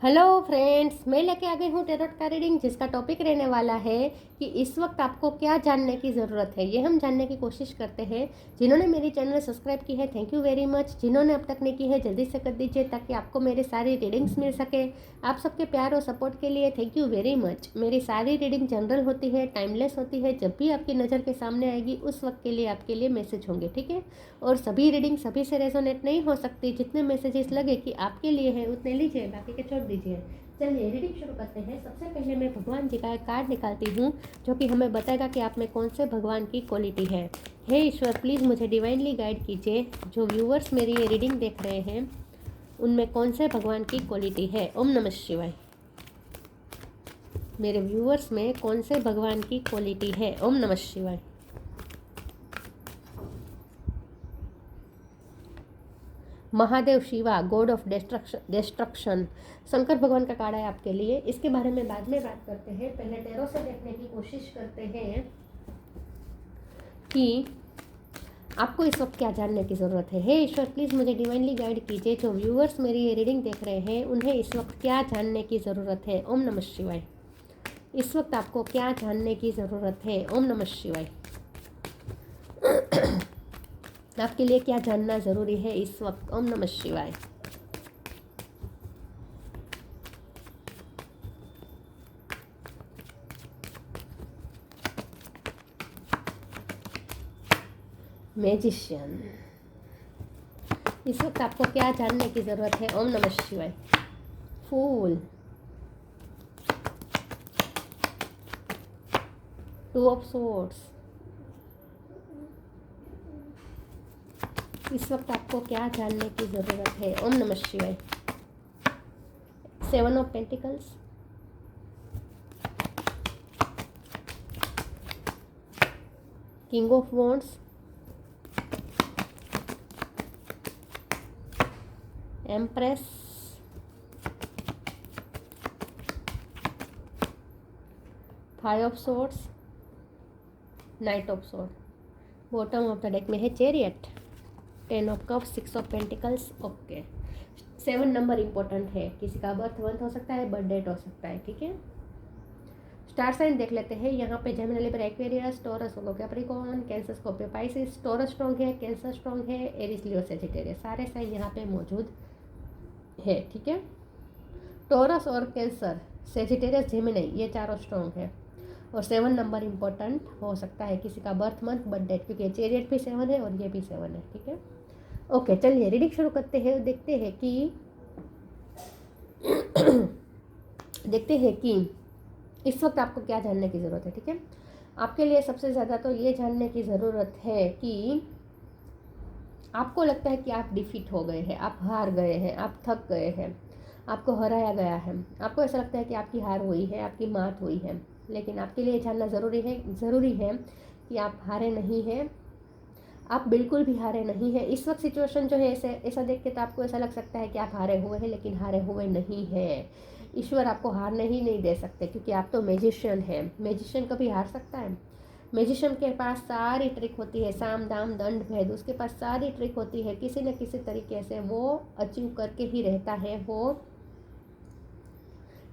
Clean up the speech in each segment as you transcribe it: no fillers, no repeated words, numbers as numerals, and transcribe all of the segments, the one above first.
Hello friends, मैं लेके आ गई हूँ टेरोट का रीडिंग, जिसका टॉपिक रहने वाला है कि इस वक्त आपको क्या जानने की ज़रूरत है। ये हम जानने की कोशिश करते हैं। जिन्होंने मेरी चैनल सब्सक्राइब की है, थैंक यू वेरी मच। जिन्होंने अब तक नहीं की है, जल्दी से कर दीजिए ताकि आपको मेरे सारी रीडिंग्स मिल सके। आप सबके प्यार और सपोर्ट के लिए थैंक यू वेरी मच। मेरी सारी रीडिंग जनरल होती है, टाइमलेस होती है। जब भी आपकी नज़र के सामने आएगी उस वक्त के लिए आपके लिए मैसेज होंगे, ठीक है। और सभी रीडिंग सभी से रेजोनेट नहीं हो सकती। जितने मैसेजेस लगे कि आपके लिए है उतने लीजिए, बाकी के छोड़ दीजिए। चलिए रीडिंग शुरू करते हैं। सबसे पहले मैं भगवान जी का एक कार्ड निकालती हूँ जो कि हमें बताएगा कि आप में कौन से भगवान की क्वालिटी है। हे ईश्वर, प्लीज़ मुझे डिवाइनली गाइड कीजिए। जो व्यूअर्स मेरी ये रीडिंग देख रहे हैं उनमें कौन से भगवान की क्वालिटी है। ओम नमः शिवाय। मेरे व्यूअर्स में कौन से भगवान की क्वालिटी है। ओम नमः शिवाय। Mahadev Shiva, God of destruction, Shankar भगवान का कार्ड है आपके लिए। इसके बारे में बाद में बात करते हैं। पहले टैरो से देखने की कोशिश करते हैं कि आपको इस वक्त क्या जानने की ज़रूरत है। हे ईश्वर, प्लीज़ मुझे डिवाइनली गाइड कीजिए। जो व्यूअर्स मेरी ये रीडिंग देख रहे हैं उन्हें इस वक्त क्या जानने की ज़रूरत है। ओम नमः शिवाय। इस वक्त आपको क्या जानने की ज़रूरत है। ओम नमः शिवाय। आपके लिए क्या जानना ज़रूरी है इस वक्त। ओम नमः शिवाय। मैजिशियन, इस वक्त आपको क्या जानने की ज़रूरत है। ओम नमः शिवाय। फूल, टू ऑफ सोर्ड्स, इस वक्त आपको क्या जानने की ज़रूरत है। ओम नमः शिवाय। Seven of pentacles, king of wands, empress, five of swords, night of sword. Bottom of the deck में है chariot, ten of cups, six of pentacles. Okay, 7 number important है। किसी का बर्थ मंथ हो सकता है, बर्थ डेट हो सकता है, ठीक है। स्टार साइन देख लेते हैं। यहाँ पे Gemini, Libra, Aquarius, Taurus, Virgo, Capricorn, Cancer, Scorpio, Pisces. Taurus strong है, कैंसर स्ट्रॉन्ग है, एरिस, लियो, सजिटेरियस, सारे साइन यहाँ पे मौजूद है, ठीक है। टॉरस और कैंसर, सजिटेरियस, जेमिनी, ये चारों स्ट्रॉन्ग है। और 7 नंबर इंपॉर्टेंट हो सकता है किसी का बर्थ मंथ, बर्थ डेट, क्योंकि चैरियट भी 7 है और ये भी 7 है, ठीक है। ओके, चलिए रीडिंग शुरू करते हैं। देखते हैं कि इस वक्त आपको क्या जानने की ज़रूरत है, ठीक है। आपके लिए सबसे ज़्यादा तो ये जानने की ज़रूरत है कि आपको लगता है कि आप डिफीट हो गए हैं, आप हार गए हैं, आप थक गए हैं, आपको हराया गया है। आपको ऐसा लगता है कि आपकी हार हुई है, आपकी मात हुई है। लेकिन आपके लिए जानना ज़रूरी है कि आप हारे नहीं हैं। आप बिल्कुल भी हारे नहीं हैं। इस वक्त सिचुएशन जो है ऐसा देख के तो आपको ऐसा लग सकता है कि आप हारे हुए हैं, लेकिन हारे हुए नहीं हैं। ईश्वर आपको हारने ही नहीं दे सकते, क्योंकि आप तो मैजिशियन हैं। मैजिशियन कभी हार सकता है? मैजिशियन के पास सारी ट्रिक होती है, साम दाम दंड भेद, उसके पास सारी ट्रिक होती है। किसी न किसी तरीके से वो अचीव करके ही रहता है, वो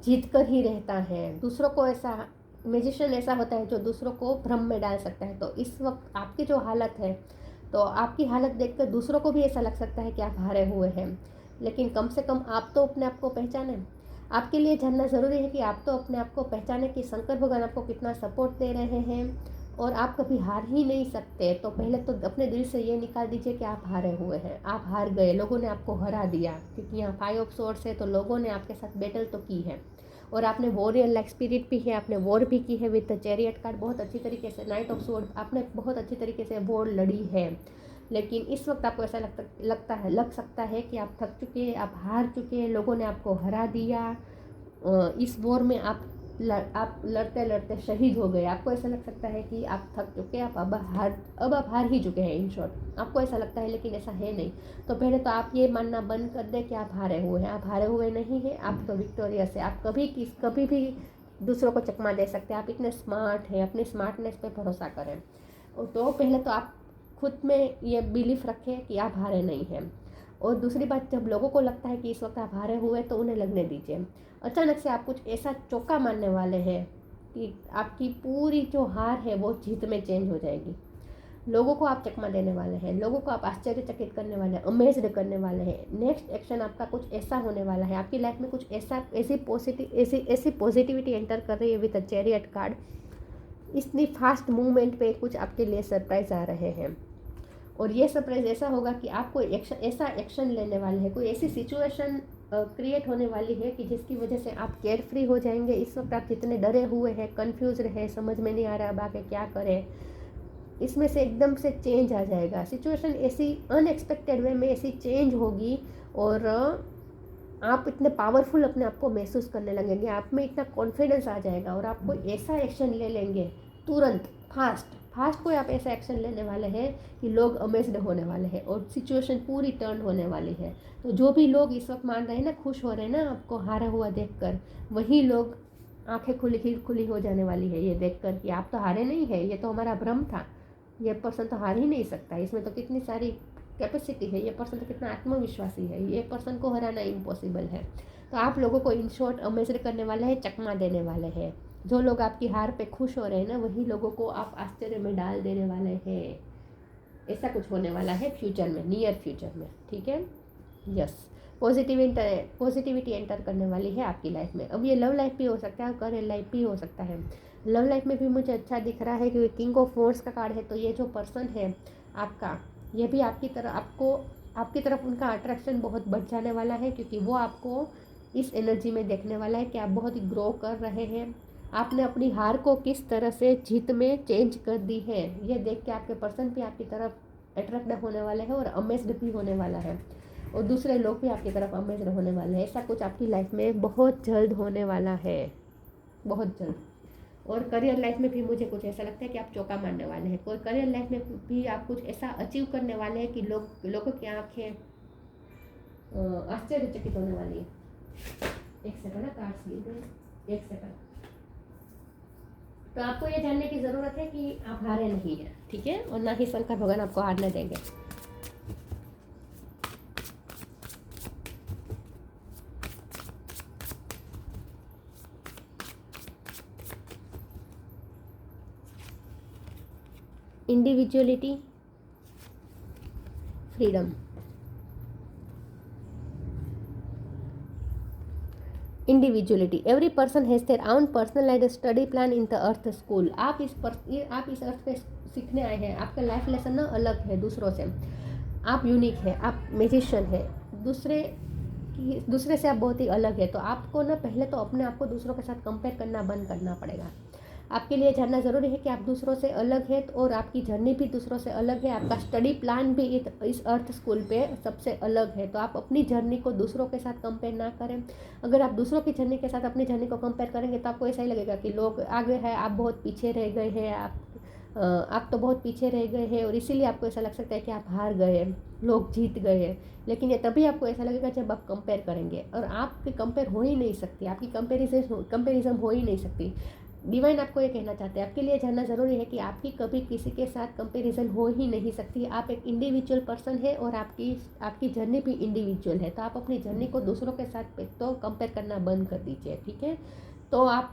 जीत कर ही रहता है। दूसरों को ऐसा मैजिशियन ऐसा होता है जो दूसरों को भ्रम में डाल सकता है। तो इस वक्त आपकी जो हालत है, तो आपकी हालत देखकर दूसरों को भी ऐसा लग सकता है कि आप हारे हुए हैं। लेकिन कम से कम आप तो अपने आप को पहचाने। आपके लिए जानना ज़रूरी है कि आप तो अपने आप को पहचाने कि शंकर भगवान आपको कितना सपोर्ट दे रहे हैं और आप कभी हार ही नहीं सकते। तो पहले तो अपने दिल से ये निकाल दीजिए कि आप हारे हुए हैं, आप हार गए, लोगों ने आपको हरा दिया। क्योंकि यहाँ 5 ऑफ सोर्ड्स है, तो लोगों ने आपके साथ बैटल तो की है और आपने वॉरियर लाइक स्पिरिट भी है, आपने वॉर भी की है विद द चैरियट कार्ड बहुत अच्छी तरीके से। नाइट ऑफ सोर्ड, आपने बहुत अच्छी तरीके से वॉर लड़ी है। लेकिन इस वक्त आपको ऐसा लग सकता है कि आप थक चुके हैं, आप हार चुके हैं, लोगों ने आपको हरा दिया। इस वॉर में आप लड़ते लड़ते शहीद हो गए। आपको ऐसा लग सकता है कि आप थक चुके हैं, अब आप हार ही चुके हैं। इन शॉर्ट आपको ऐसा लगता है, लेकिन ऐसा है नहीं। तो पहले तो आप ये मानना बंद कर दें कि आप हारे हुए हैं। आप हारे हुए नहीं हैं, आप तो विक्टोरियस है। आप कभी भी दूसरों को चकमा दे सकते हैं। आप इतने स्मार्ट हैं, अपनी स्मार्टनेस पे भरोसा करें। तो पहले तो आप खुद में ये बिलीफ रखें कि आप हारे नहीं हैं। और दूसरी बात, जब लोगों को लगता है कि इस वक्त आप हारे हुए तो उन्हें लगने दीजिए। अचानक से आप कुछ ऐसा चौका मारने वाले हैं कि आपकी पूरी जो हार है वो जीत में चेंज हो जाएगी। लोगों को आप चकमा देने वाले हैं, लोगों को आप आश्चर्यचकित करने वाले हैं, अमेज्ड करने वाले हैं। नेक्स्ट एक्शन आपका कुछ ऐसा होने वाला है, आपकी लाइफ में कुछ ऐसा ऐसी पॉजिटिविटी एंटर कर रही है विद अ चैरियट कार्ड। इतनी फास्ट मूवमेंट पे कुछ आपके लिए सरप्राइज आ रहे हैं, और ये सरप्राइज ऐसा होगा कि आप कोई ऐसा एक्शन लेने वाले हैं, कोई ऐसी सिचुएशन क्रिएट होने वाली है कि जिसकी वजह से आप केयर फ्री हो जाएंगे। इस वक्त आप जितने डरे हुए हैं, कंफ्यूज रहे, समझ में नहीं आ रहा अब आगे क्या करें, इसमें से एकदम से चेंज आ जाएगा। सिचुएशन ऐसी अनएक्सपेक्टेड वे में ऐसी चेंज होगी, और आप इतने पावरफुल अपने आप को महसूस करने लगेंगे, आप में इतना कॉन्फिडेंस आ जाएगा, और आप कोई ऐसा एक्शन ले लेंगे तुरंत, फास्ट कोई आप ऐसा एक्शन लेने वाले हैं कि लोग अमेज्ड होने वाले हैं, और सिचुएशन पूरी टर्न होने वाली है। तो जो भी लोग इस वक्त मान रहे हैं ना, खुश हो रहे हैं ना आपको हारा हुआ देखकर, वही लोग आंखें खुली हो जाने वाली है ये देखकर कि आप तो हारे नहीं है, ये तो हमारा भ्रम था, ये पर्सन तो हार ही नहीं सकता, इसमें तो कितनी सारी कैपेसिटी है, ये पर्सन तो कितना आत्मविश्वासी है, ये पर्सन को हराना इम्पॉसिबल है। तो आप लोगों को इन शॉर्ट अमेज्ड करने वाले हैं, चकमा देने वाले हैं। जो लोग आपकी हार पे खुश हो रहे हैं ना, वही लोगों को आप आश्चर्य में डाल देने वाले हैं। ऐसा कुछ होने वाला है फ्यूचर में, नियर फ्यूचर में, ठीक है। यस, पॉजिटिविटी एंटर करने वाली है आपकी लाइफ में। अब ये लव लाइफ भी हो सकता है, करियर लाइफ भी हो सकता है। लव लाइफ में भी मुझे अच्छा दिख रहा है क्योंकि किंग ऑफ वॉन्ड्स का कार्ड है, तो ये जो पर्सन है आपका, ये भी आपकी तरफ उनका अट्रैक्शन बहुत बढ़ जाने वाला है, क्योंकि वो आपको इस एनर्जी में देखने वाला है कि आप बहुत ही ग्रो कर रहे हैं। आपने अपनी हार को किस तरह से जीत में चेंज कर दी है, ये देख के आपके पर्सन भी आपकी तरफ अट्रैक्ट होने वाले हैं और अमेज्ड भी होने वाला है, और दूसरे लोग भी आपकी तरफ अमेज्ड होने वाले हैं। ऐसा कुछ आपकी लाइफ में बहुत जल्द होने वाला है, बहुत जल्द। और करियर लाइफ में भी मुझे कुछ ऐसा लगता है कि आप चौका मारने वाले हैं। कोई करियर लाइफ में भी आप कुछ ऐसा अचीव करने वाले हैं कि लोगों की आंखें आश्चर्यचकित होने वाली है। एक सेकंड, कार्ड्स लीजिए, एक सेकंड। तो आपको ये जानने की ज़रूरत है कि आप हारे नहीं हैं, ठीक है, और ना ही शंकर भगवान आपको हारने देंगे। Individuality, freedom. Individuality, every person has their own personalised study plan in the earth school. आप इस अर्थ पे सीखने आए हैं, आपका लाइफ लेसन ना अलग है दूसरों से, आप यूनिक है, आप मैजिशियन है, दूसरे से आप बहुत ही अलग है। तो आपको ना पहले तो अपने आप को दूसरों के साथ कंपेयर करना बंद करना पड़ेगा। आपके लिए जानना ज़रूरी है कि आप दूसरों से अलग है, और आपकी जर्नी भी दूसरों से अलग है, आपका स्टडी प्लान भी इस अर्थ स्कूल पे सबसे अलग है। तो आप अपनी जर्नी को दूसरों के साथ कंपेयर ना करें। अगर आप दूसरों की जर्नी के साथ अपनी जर्नी को कंपेयर करेंगे तो आपको ऐसा ही लगेगा कि लोग आगे हैं, आप बहुत पीछे रह गए हैं, आप तो बहुत पीछे रह गए हैं, और इसीलिए आपको ऐसा लग सकता है कि आप हार गए, लोग जीत गए। लेकिन ये तभी आपको ऐसा लगेगा जब आप कंपेयर करेंगे, और आपकी कंपेयर हो ही नहीं सकती, आपकी कंपेरिजन हो ही नहीं सकती। डिवाइन आपको ये कहना चाहते हैं, आपके लिए जानना ज़रूरी है कि आपकी कभी किसी के साथ कंपैरिजन हो ही नहीं सकती। आप एक इंडिविजुअल पर्सन है, और आपकी जर्नी भी इंडिविजुअल है। तो आप अपनी जर्नी को दूसरों के साथ तो कंपेयर करना बंद कर दीजिए, ठीक है। तो आप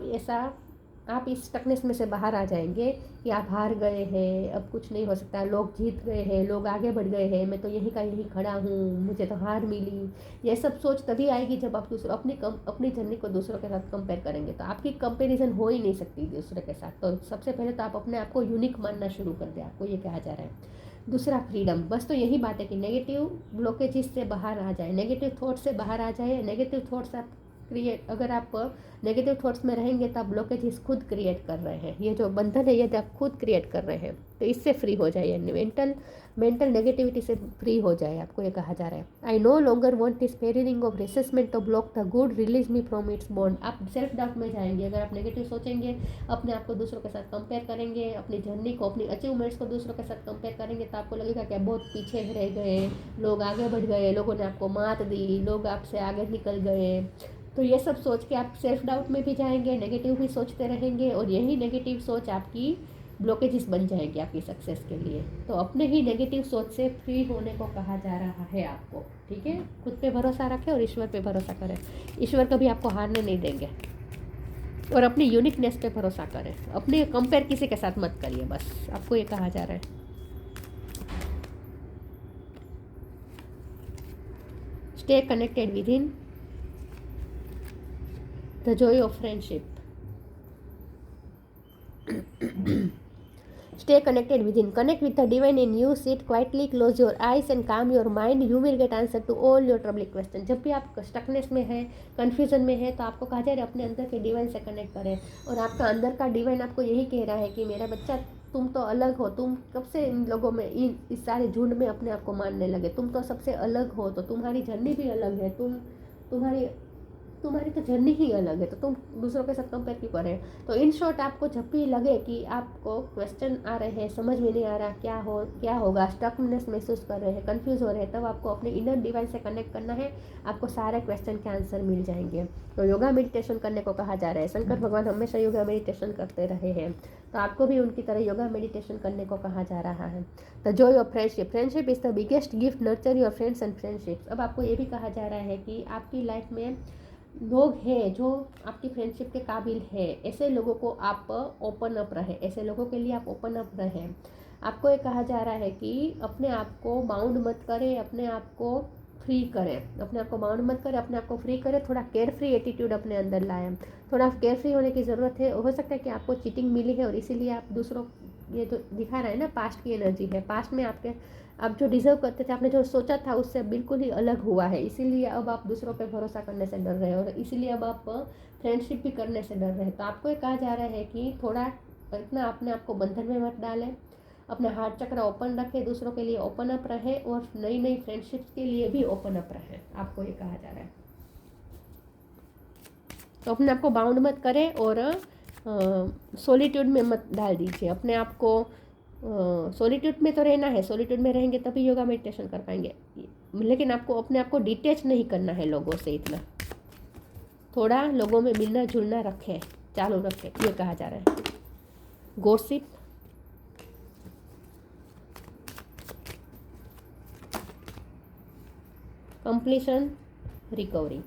इस स्टकनेस में से बाहर आ जाएंगे कि आप हार गए हैं, अब कुछ नहीं हो सकता, लोग जीत गए हैं, लोग आगे बढ़ गए हैं, मैं तो यहीं का यहीं खड़ा हूँ, मुझे तो हार मिली। ये सब सोच तभी आएगी जब आप अपनी जर्नी को दूसरों के साथ कंपेयर करेंगे। तो आपकी कंपैरिजन हो ही नहीं सकती दूसरे के साथ। तो सबसे पहले तो आप अपने आप को यूनिक मानना शुरू कर दें, आपको ये कहा जा रहा है। दूसरा, फ्रीडम। बस तो यही बात है कि नेगेटिव ब्लॉकेजेस से बाहर आ जाए, नेगेटिव थॉट से बाहर आ जाए। नेगेटिव थॉट्स अगर आप नेगेटिव थॉट्स में रहेंगे तो आप ब्लॉकेजेस खुद क्रिएट कर रहे हैं। ये जो बंधन है ये आप खुद क्रिएट कर रहे हैं, तो इससे फ्री हो जाइए, मेंटल नेगेटिविटी से फ्री हो जाए, आपको ये कहा जा रहा है। I no longer want this pairing of resentment to block the good, release me from its bond. आप सेल्फ डाउट में जाएंगे अगर आप नेगेटिव सोचेंगे, अपने आप को दूसरों के साथ कंपेयर करेंगे, अपनी जर्नी को, अपनी अचीवमेंट्स को दूसरों के साथ कंपेयर करेंगे, तो आपको लगेगा कि आप बहुत पीछे रह गए, लोग आगे बढ़ गए, लोगों ने आपको मात दी, लोग आपसे आगे निकल गए। तो ये सब सोच के आप सेल्फ डाउट में भी जाएंगे, नेगेटिव भी सोचते रहेंगे, और यही नेगेटिव सोच आपकी ब्लॉकेजेस बन जाएंगे आपकी सक्सेस के लिए। तो अपने ही नेगेटिव सोच से फ्री होने को कहा जा रहा है आपको, ठीक है। खुद पे भरोसा रखें और ईश्वर पे भरोसा करें। ईश्वर कभी आपको हारने नहीं देंगे। और अपनी यूनिकनेस पे भरोसा करें, अपने कंपेयर किसी के साथ मत करिए, बस आपको ये कहा जा रहा है। Stay connected with in the Joy of friendship. Stay connected within. Connect with the divine in you. Sit quietly, close your eyes and calm your mind. You will get answer to all your troubling questions. जब भी आप stuckness में है, confusion में है, तो आपको कहा जाए अपने अंदर के डिवाइन से कनेक्ट करें। और आपका अंदर का डिवाइन आपको यही कह रहा है कि मेरा बच्चा, तुम तो अलग हो। तुम कब से इन लोगों में, इस सारे झुंड में अपने आप को मानने लगे? तुम तो सबसे अलग हो, तो तुम्हारी जर्नी भी अलग है। तुम्हारी तो जर्नी ही अलग है, तो तुम दूसरों के साथ कंपेयर क्यों कर रहे हैं? तो इन शॉर्ट, आपको जब भी लगे कि आपको क्वेश्चन आ रहे हैं, समझ में नहीं आ रहा क्या होगा, स्टकनेस महसूस कर रहे हैं, कंफ्यूज हो रहे हैं, तब आपको अपने इनर डिवाइन से कनेक्ट करना है। आपको सारे क्वेश्चन के आंसर मिल जाएंगे। तो योगा मेडिटेशन करने को कहा जा रहा है। शंकर भगवान हमेशा योगा मेडिटेशन करते रहे हैं, तो आपको भी उनकी तरह योगा मेडिटेशन करने को कहा जा रहा है। The Joy of friendship. Friendship is the biggest gift. Nurture your friends and friendships. अब आपको ये भी कहा जा रहा है कि आपकी लाइफ में लोग हैं जो आपकी फ्रेंडशिप के काबिल है। ऐसे लोगों को आप ओपन अप रहे, ऐसे लोगों के लिए आप ओपन अप रहें। आपको ये कहा जा रहा है कि अपने आप को बाउंड मत करें, अपने आप को फ्री करें। अपने आप को बाउंड मत करें, अपने आप को फ्री करें। थोड़ा केयर फ्री एटीट्यूड अपने अंदर लाएं। थोड़ा केयर फ्री होने की ज़रूरत है। हो सकता है कि आपको चीटिंग मिली है और इसीलिए आप दूसरों, ये तो दिखा रहा है ना, पास्ट की एनर्जी है। पास्ट में आप जो डिजर्व करते थे, आपने जो सोचा था उससे बिल्कुल ही अलग हुआ है। इसीलिए अब आप दूसरों पे भरोसा करने से डर रहे हो और इसीलिए अब आप फ्रेंडशिप भी करने से डर रहे हैं। तो आपको ये कहा जा रहा है कि थोड़ा इतना अपने आप को बंधन में मत डालें, अपना हार्ट चक्र ओपन रखें, दूसरों के लिए ओपन अप रहे और नई नई फ्रेंडशिप्स के लिए भी ओपन अप रहे। आपको ये कहा जा रहा है। तो अपने आप को बाउंड मत करें और सॉलिट्यूड में मत डाल दीजिए अपने आप को। सॉलिट्यूड में तो रहना है, सॉलिट्यूड में रहेंगे तभी योगा मेडिटेशन कर पाएंगे। लेकिन आपको अपने आप को डिटैच नहीं करना है लोगों से। इतना थोड़ा लोगों में मिलना जुलना रखें, चालू रखें, ये कहा जा रहा है। Gossip, completion, recovery.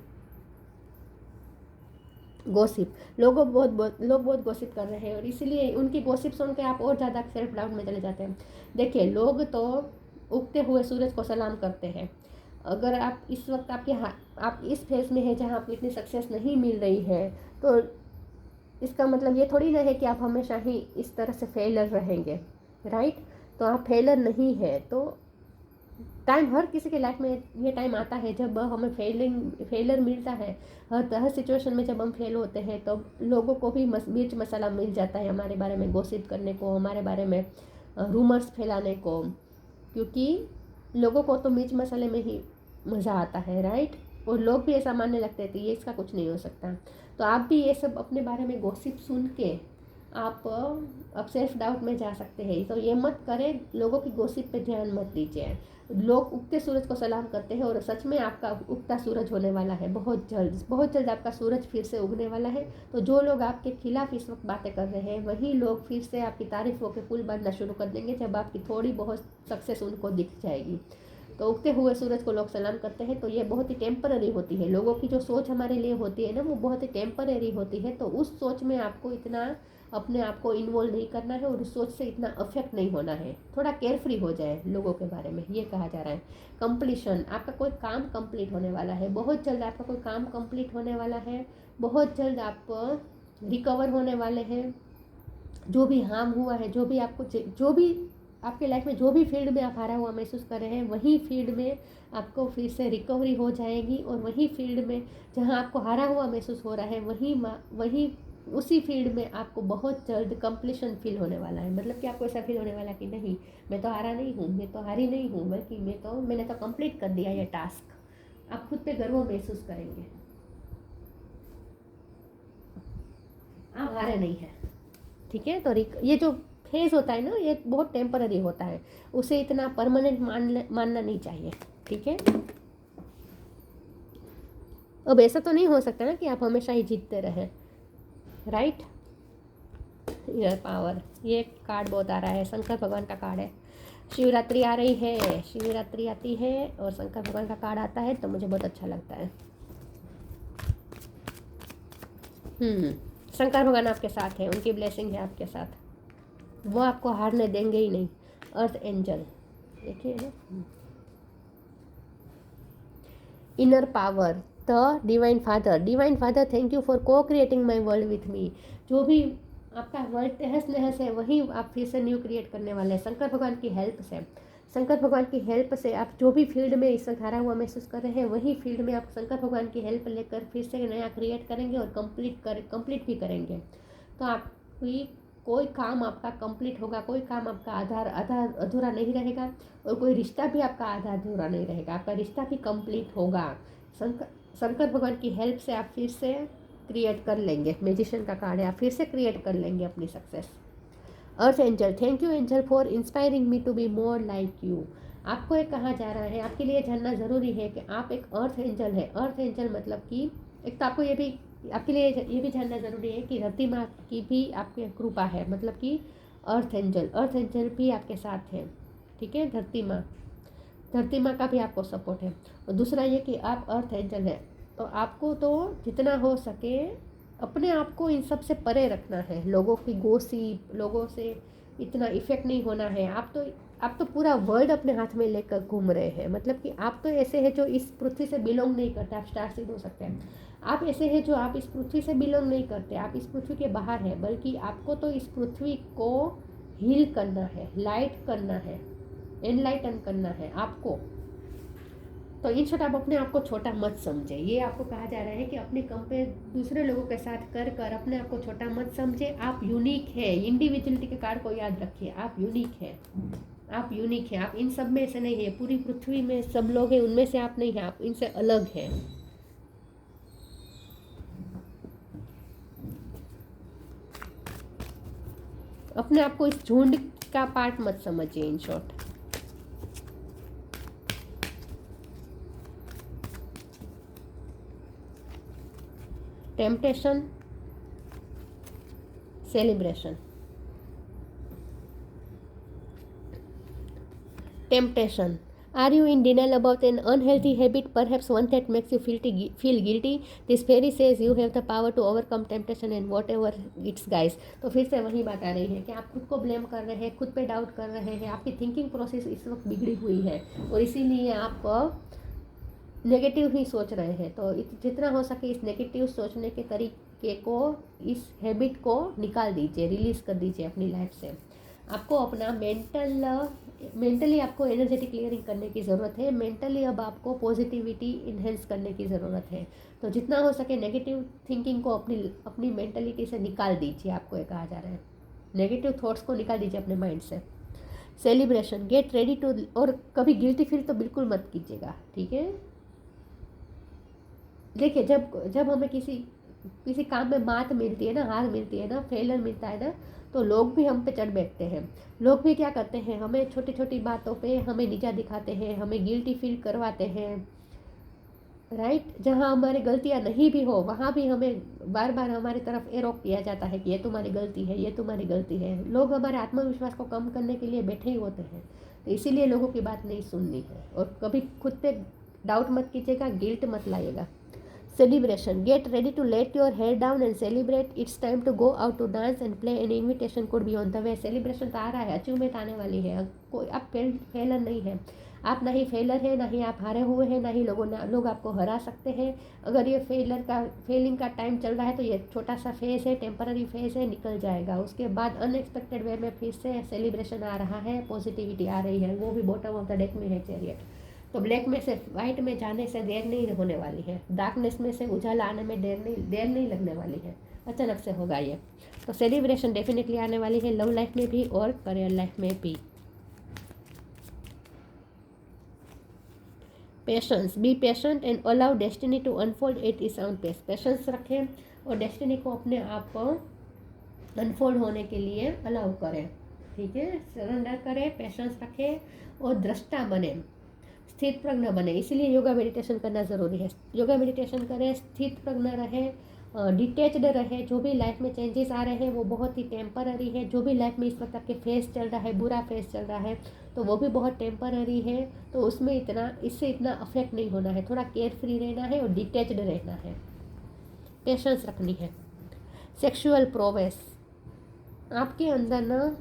गॉसिप, लोग बहुत गॉसिप कर रहे हैं और इसीलिए उनकी गॉसिप सुन के आप और ज़्यादा सेल्फ डाउट में चले जाते हैं। देखिए, लोग तो उगते हुए सूरज को सलाम करते हैं। अगर आप इस वक्त आप इस फेज में हैं जहाँ आपको इतनी सक्सेस नहीं मिल रही है, तो इसका मतलब ये थोड़ी ना है कि आप हमेशा ही इस तरह से फेलर रहेंगे, राइट। तो आप फेलर नहीं है। तो टाइम, हर किसी के लाइफ में ये टाइम आता है जब हमें फेलर मिलता है। हर सिचुएशन में जब हम फेल होते हैं तो लोगों को भी मिर्च मसाला मिल जाता है हमारे बारे में गॉसिप करने को, हमारे बारे में रूमर्स फैलाने को। क्योंकि लोगों को तो मिर्च मसाले में ही मज़ा आता है, राइट। और लोग भी ऐसा मानने लगते हैं कि ये इसका कुछ नहीं हो सकता। तो आप भी ये सब अपने बारे में गॉसिप सुन के आप अब सेल्फ डाउट में जा सकते हैं। तो ये मत करें, लोगों की गॉसिप पे ध्यान मत दीजिए। लोग उगते सूरज को सलाम करते हैं और सच में आपका उगता सूरज होने वाला है बहुत जल्द आपका सूरज फिर से उगने वाला है। तो जो लोग आपके खिलाफ इस वक्त बातें कर रहे हैं, वही लोग फिर से आपकी तारीफों के पुल बांधना शुरू कर देंगे जब आपकी थोड़ी बहुत सक्सेस उनको दिख जाएगी। तो उगते हुए सूरज को लोग सलाम करते हैं, तो ये बहुत ही टेम्पररी होती है। लोगों की जो सोच हमारे लिए होती है ना, वो बहुत ही टेम्पररी होती है। तो उस सोच में आपको इतना अपने आप को इन्वॉल्व नहीं करना है और उस सोच से इतना अफेक्ट नहीं होना है। थोड़ा केयरफ्री हो जाए लोगों के बारे में, ये कहा जा रहा है। कंप्लीशन, आपका कोई काम कंप्लीट होने वाला है, बहुत जल्द आपका कोई काम कंप्लीट होने वाला है। बहुत जल्द आप रिकवर होने वाले हैं। जो भी हार्म हुआ है, जो भी आपके लाइफ में जो भी फील्ड में आप हारा हुआ महसूस कर रहे हैं, वही फील्ड में आपको फिर से रिकवरी हो जाएगी। और वही फील्ड में जहाँ आपको हारा हुआ महसूस हो रहा है, वही उसी फील्ड में आपको बहुत जल्द कंप्लीशन फील होने वाला है। मतलब कि आपको ऐसा फील होने वाला कि नहीं, मैं तो हारा नहीं हूँ, मैं तो हारी नहीं हूँ, बल्कि मैंने तो कंप्लीट कर दिया ये टास्क। आप खुद पे गर्व महसूस करेंगे, आप हारे नहीं हैं, ठीक है। तो ये जो फेज होता है ना, ये बहुत टेम्पररी होता है, उसे इतना परमानेंट मानना नहीं चाहिए, ठीक है। अब ऐसा तो नहीं हो सकता ना कि आप हमेशा ही जीतते रहें, राइट। इनर पावर, ये कार्ड बहुत आ रहा है, शंकर भगवान का कार्ड है। शिवरात्रि आ रही है, शिवरात्रि आती है और शंकर भगवान का कार्ड आता है तो मुझे बहुत अच्छा लगता है। शंकर भगवान आपके साथ है, उनकी ब्लेसिंग है आपके साथ, वो आपको हारने देंगे ही नहीं। अर्थ एंजल देखिए ना, inner power, the divine father, divine father thank you for co-creating my world with me. जो भी आपका वर्ल्ड तहस नहस है वही आप फिर से न्यू क्रिएट करने वाले हैं शंकर भगवान की हेल्प से। शंकर भगवान की हेल्प से आप जो भी फील्ड में इस वक्त हारा हुआ महसूस कर रहे हैं वही फील्ड में आप शंकर भगवान की हेल्प लेकर फिर से नया क्रिएट करेंगे और कंप्लीट भी करेंगे। तो आपकी कोई काम आपका कंप्लीट होगा, कोई काम आपका आधा अधूरा नहीं रहेगा और कोई रिश्ता भी आपका आधा अधूरा नहीं रहेगा, आपका रिश्ता भी कंप्लीट होगा। शंकर भगवान की हेल्प से आप फिर से क्रिएट कर लेंगे। मैजिशियन का कार्ड है, आप फिर से क्रिएट कर लेंगे अपनी success. Earth angel, thank you angel for inspiring me to be more like you. आपको एक कहा जा रहा है, आपके लिए जानना ज़रूरी है कि आप एक अर्थ एंजल है। अर्थ एंजल मतलब कि एक तो आपको ये भी आपके लिए ये भी जानना ज़रूरी है कि धरती माँ की भी आपकी कृपा है, मतलब कि अर्थ एंजल भी आपके साथ है, ठीक है। धरती माँ का भी आपको सपोर्ट है। और दूसरा ये कि आप अर्थ एंजल है तो आपको तो जितना हो सके अपने आप को इन सब से परे रखना है। लोगों की गोसिप, लोगों से इतना इफेक्ट नहीं होना है। आप तो पूरा वर्ल्ड अपने हाथ में लेकर घूम रहे हैं, मतलब कि आप तो ऐसे हैं जो इस पृथ्वी से बिलोंग नहीं करते। आप स्टार सीड हो सकते हैं, आप ऐसे हैं जो आप इस पृथ्वी से बिलोंग नहीं करते, आप इस पृथ्वी के बाहर हैं, बल्कि आपको तो इस पृथ्वी को हील करना है, लाइट करना है, एनलाइटन करना है आपको। तो इन शॉर्ट आप अपने आप को छोटा मत समझे। ये आपको कहा जा रहा है कि अपने कंपेयर दूसरे लोगों के साथ कर कर अपने आप को छोटा मत समझे। आप यूनिक है। इंडिविजुअलिटी के कार्ड को याद रखिए, आप यूनिक है, आप यूनिक है। आप इन सब में से नहीं है। पूरी पृथ्वी में सब लोग हैं, उनमें से आप नहीं हैं, आप इनसे अलग हैं। अपने आप को इस झुंड का पार्ट मत समझिए in short. Temptation, celebration. Temptation. Are you in denial about an unhealthy habit, perhaps one that makes you feel guilty? This fairy says you have the power to overcome temptation and whatever it's guys. तो फिर से वही बात आ रही है कि आप खुद को ब्लेम कर रहे हैं, खुद पे डाउट कर रहे हैं, आपकी थिंकिंग प्रोसेस इस वक्त बिगड़ी हुई है और इसीलिए आप नेगेटिव ही सोच रहे हैं। तो जितना हो सके इस नेगेटिव सोचने के तरीके को, इस हैबिट को निकाल दीजिए, रिलीज़ कर दीजिए अपनी लाइफ से। आपको अपना मेंटली आपको एनर्जेटिक क्लियरिंग करने की ज़रूरत है। मेंटली अब आपको पॉजिटिविटी इन्हेंस करने की ज़रूरत है। तो जितना हो सके नेगेटिव थिंकिंग को अपनी मेंटलिटी से निकाल दीजिए। आपको ये कहा जा रहा है, नेगेटिव थॉट्स को निकाल दीजिए अपने माइंड से। सेलिब्रेशन, गेट रेडी टू, और कभी गिल्टी फील तो बिल्कुल मत कीजिएगा, ठीक है। देखिए जब हमें किसी काम में मात मिलती है ना, हार मिलती है ना, फेलियर मिलता है ना, तो लोग भी हम पे चढ़ बैठते हैं। लोग भी क्या करते हैं, हमें छोटी छोटी बातों पे हमें नीचा दिखाते हैं, हमें गिल्टी फील करवाते हैं, राइट। जहाँ हमारी गलतियाँ नहीं भी हो वहाँ भी हमें बार बार हमारी तरफ एरो किया जाता है कि ये तुम्हारी गलती है, ये तुम्हारी गलती है। लोग हमारे आत्मविश्वास को कम करने के लिए बैठे ही होते हैं। तो इसीलिए लोगों की बात नहीं सुननी है और कभी खुद पे डाउट मत कीजिएगा, गिल्ट मत लाइएगा। Celebration, get ready to let your hair down and celebrate. It's time to go out to dance and play. An invitation could be on the way. Celebration तो आ रहा है, अचीवमेंट आने वाली है। कोई आप फेलर नहीं है, आप ना ही फेलर है, ना ही आप हारे हुए हैं, ना ही लोग आपको हरा सकते हैं। अगर ये फेलिंग का टाइम चल रहा है तो ये छोटा सा फेज है, टेम्पररी फेज है, निकल जाएगा। उसके बाद अनएक्सपेक्टेड वे में फिर से सेलिब्रेशन आ रहा है, पॉजिटिविटी आ रही है, वो भी बॉटम ऑफ द डेक में है चैरियट। तो ब्लैक में से वाइट में जाने से देर नहीं होने वाली है, डार्कनेस में से उजाला आने में देर नहीं लगने वाली है, अचानक से होगा ये। तो सेलिब्रेशन डेफिनेटली आने वाली है, लव लाइफ में भी और करियर लाइफ में भी। Patience, be patient and allow destiny to unfold at its own pace. Patience रखें और डेस्टिनी को अपने आप अनफोल्ड होने के लिए अलाउ करें, ठीक है। सरेंडर करें, पेशेंस रखें और दृष्टा बने, स्थित प्रज्ञ बने। इसीलिए योगा मेडिटेशन करना ज़रूरी है। योगा मेडिटेशन करें, स्थित प्रज्ञ रहें डिटेच्ड रहे। जो भी लाइफ में चेंजेस आ रहे हैं वो बहुत ही टेम्पररी है। जो भी लाइफ में इस वक्त आपके फेस चल रहा है, बुरा फेस चल रहा है, तो वो भी बहुत टेम्पररी है। तो उसमें इससे इतना अफेक्ट नहीं होना है। थोड़ा केयर फ्री रहना है और डिटेच्ड रहना है, पेशेंस रखनी है। सेक्सुअल प्रोवेस आपके अंदर ना,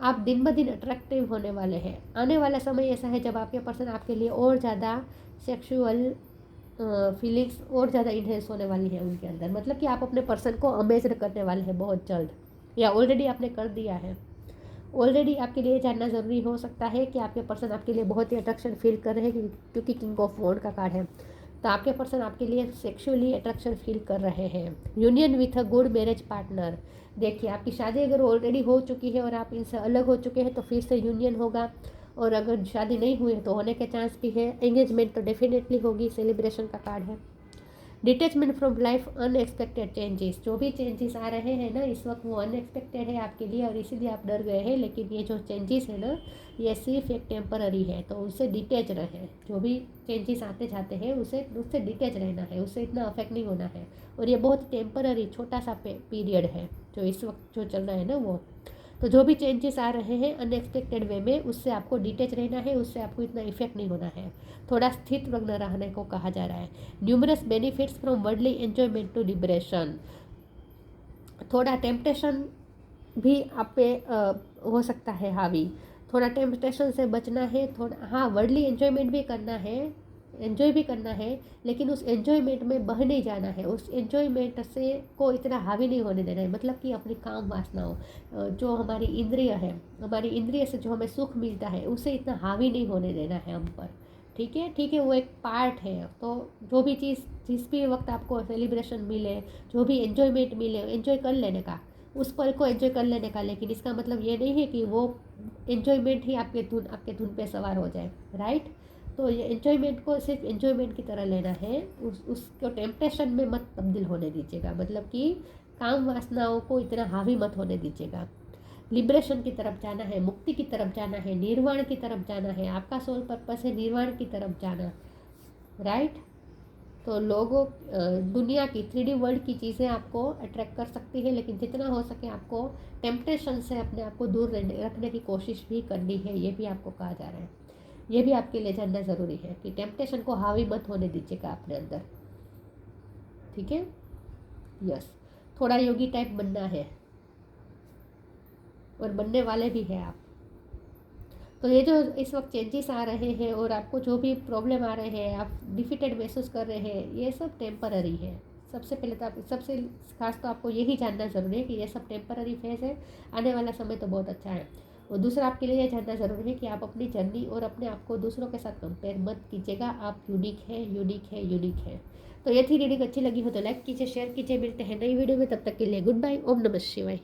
आप दिन ब दिन अट्रैक्टिव होने वाले हैं। आने वाला समय ऐसा है जब आपके पर्सन आपके लिए और ज़्यादा सेक्सुअल फीलिंग्स और ज़्यादा इन्हेंस होने वाली है उनके अंदर। मतलब कि आप अपने पर्सन को अमेज्ड करने वाले हैं बहुत जल्द, या ऑलरेडी आपने कर दिया है। ऑलरेडी आपके लिए जानना ज़रूरी हो सकता है कि आपके पर्सन आपके लिए बहुत ही अट्रैक्शन फील कर रहे हैं, क्योंकि किंग ऑफ वॉन्ड का कार्ड है। तो आपके पर्सन आपके लिए सेक्सुअली अट्रैक्शन फील कर रहे हैं। Union with a good marriage partner, देखिए आपकी शादी अगर ऑलरेडी हो चुकी है और आप इनसे अलग हो चुके हैं तो फिर से यूनियन होगा, और अगर शादी नहीं हुई है तो होने के चांस भी है। एंगेजमेंट तो डेफिनेटली होगी, सेलिब्रेशन का कार्ड है। Detachment from life, unexpected changes, जो भी चेंजेस आ रहे हैं ना इस वक्त वो अनएक्सपेक्टेड है आपके लिए और इसीलिए आप डर गए हैं। लेकिन ये जो चेंजेस है ना ये सिर्फ एक टेम्पररी है, तो उससे डिटेच रहें। जो भी चेंजेस आते जाते हैं उससे डिटेच रहना है, उससे इतना अफेक्ट नहीं होना है। और ये बहुत टेम्पररी छोटा सा पीरियड है जो इस वक्त जो चल रहा है ना वो। तो जो भी चेंजेस आ रहे हैं अनएक्सपेक्टेड वे में, उससे आपको डिटेच रहना है, उससे आपको इतना इफेक्ट नहीं होना है। थोड़ा स्थिर प्रज्ञ रहने को कहा जा रहा है। Numerous benefits from worldly enjoyment to liberation, थोड़ा टेम्पटेशन भी आप पे हो सकता है हावी। थोड़ा टेम्पटेशन से बचना है। थोड़ा हाँ, वर्ल्डली एंजॉयमेंट भी करना है, एंजॉय भी करना है, लेकिन उस एंजॉयमेंट में बह नहीं जाना है। उस एंजॉयमेंट से को इतना हावी नहीं होने देना है। मतलब कि अपनी काम वासनाओं, जो हमारी इंद्रिय है, हमारी इंद्रिय से जो हमें सुख मिलता है उसे इतना हावी नहीं होने देना है हम पर। ठीक है, ठीक है, वो एक पार्ट है। तो जो भी चीज़ जिस भी वक्त आपको सेलिब्रेशन मिले, जो भी एंजॉयमेंट मिले, एंजॉय कर लेने का, उस पल को एंजॉय कर लेने का। लेकिन इसका मतलब ये नहीं है कि वो एंजॉयमेंट ही आपके धुन पे सवार हो जाए, राइट। तो ये एंजॉयमेंट को सिर्फ एंजॉयमेंट की तरह लेना है, उसको टेम्पटेशन में मत तब्दील होने दीजिएगा। मतलब कि काम वासनाओं को इतना हावी मत होने दीजिएगा। लिबरेशन की तरफ जाना है, मुक्ति की तरफ जाना है, निर्वाण की तरफ जाना है। आपका सोल पर्पस है निर्वाण की तरफ जाना, राइट। तो लोगों दुनिया की 3D वर्ल्ड की चीज़ें आपको अट्रैक्ट कर सकती है, लेकिन जितना हो सके आपको टेम्पटेशन से अपने आप को दूर रखने की कोशिश भी करनी है। ये भी आपको कहा जा रहा है, ये भी आपके लिए जानना ज़रूरी है कि टेम्पटेशन को हावी मत होने दीजिएगा अपने अंदर। ठीक है, यस। थोड़ा योगी टाइप बनना है और बनने वाले भी हैं आप। तो ये जो इस वक्त चेंजेस आ रहे हैं और आपको जो भी प्रॉब्लम आ रहे हैं, आप डिफिटेड महसूस कर रहे हैं, ये सब टेम्पररी है। सबसे पहले तो आप सबसे खास तो आपको यही जानना ज़रूरी है कि ये सब टेम्पररी फेज है। आने वाला समय तो बहुत अच्छा है। और दूसरा आपके लिए ये जानना ज़रूरी है कि आप अपनी जर्नी और अपने आप को दूसरों के साथ कंपेयर मत कीजिएगा। आप यूनिक है, यूनिक है, यूनिक है। तो ये थी रीडिंग। अच्छी लगी हो तो लाइक कीजिए, शेयर कीजिए। मिलते हैं नई वीडियो में, तब तक के लिए गुड बाय। ओम नमः शिवाय।